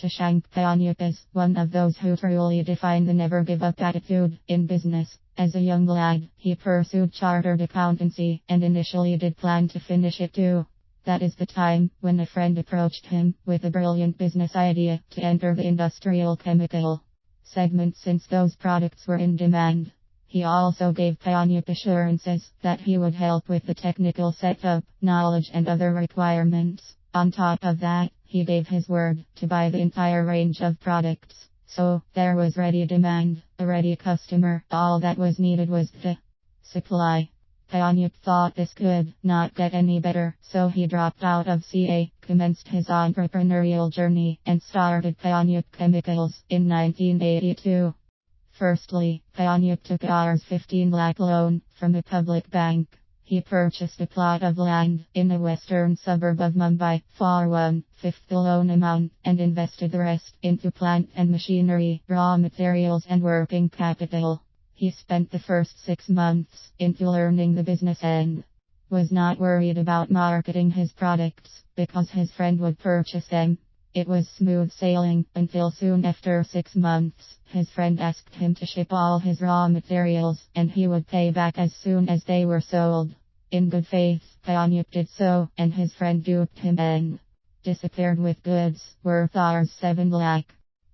Shashank is one of those who truly define the never give up attitude in business. As a young lad, he pursued chartered accountancy and initially did plan to finish it too. That is the time when a friend approached him with a brilliant business idea to enter the industrial chemical segment since those products were in demand. He also gave Paranjape assurances that he would help with the technical setup, knowledge and other requirements. On top of that, he gave his word to buy the entire range of products. So, there was ready demand, a ready customer. All that was needed was the supply. Paranjape thought this could not get any better, so he dropped out of CA, commenced his entrepreneurial journey, and started Paranjape Chemicals in 1982. Firstly, Paranjape took Rs 15 lakh loan from a public bank. He purchased a plot of land in a western suburb of Mumbai for 1/5 the loan amount and invested the rest into plant and machinery, raw materials and working capital. He spent the first 6 months into learning the business and was not worried about marketing his products because his friend would purchase them. It was smooth sailing until soon after 6 months, his friend asked him to ship all his raw materials and he would pay back as soon as they were sold. In good faith, Paranjape did so, and his friend duped him and disappeared with goods worth Rs 7 lakh.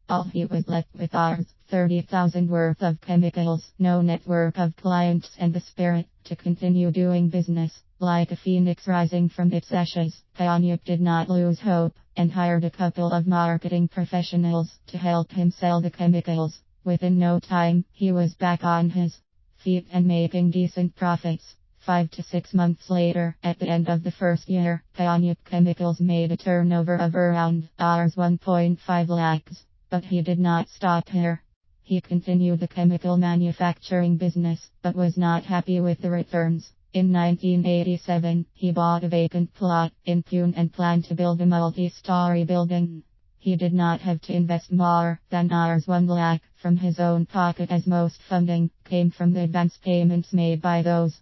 All he was left with Rs 30,000 worth of chemicals, no network of clients and the spirit to continue doing business. Like a phoenix rising from its ashes, Paranjape did not lose hope and hired a couple of marketing professionals to help him sell the chemicals. Within no time, he was back on his feet and making decent profits. 5 to 6 months later, at the end of the first year, Paranjape Chemicals made a turnover of around Rs 1.5 lakhs. But he did not stop here. He continued the chemical manufacturing business, but was not happy with the returns. In 1987, he bought a vacant plot in Pune and planned to build a multi-story building. He did not have to invest more than Rs 1 lakh from his own pocket, as most funding came from the advance payments made by those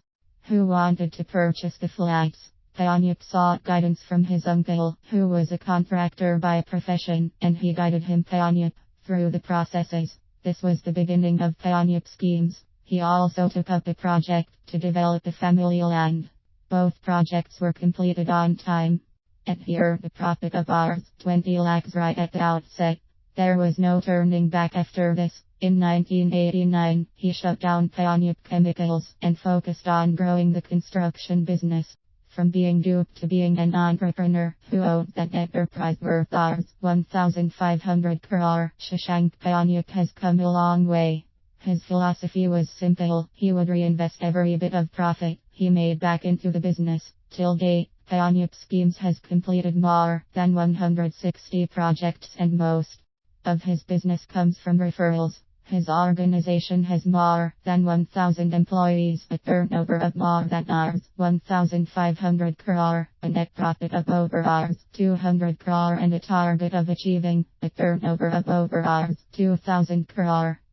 who wanted to purchase the flats. Paranjape sought guidance from his uncle, who was a contractor by profession, and he guided him through the processes. This was the beginning of Paranjape schemes. He also took up a project to develop the family land. Both projects were completed on time, and he earned a profit of Rs 20 lakhs right at the outset. There was no turning back after this. In 1989, he shut down Paranjape Chemicals and focused on growing the construction business. From being duped to being an entrepreneur who owned an enterprise worth Rs 1,500 crore, Shashank Paranjape has come a long way. His philosophy was simple: he would reinvest every bit of profit he made back into the business. Till date, Paranjape Schemes has completed more than 160 projects and most of his business comes from referrals. His organization has more than 1,000 employees, a turnover of more than Rs 1,500 crore, a net profit of over Rs 200 crore and a target of achieving a turnover of over Rs 2,000 crore.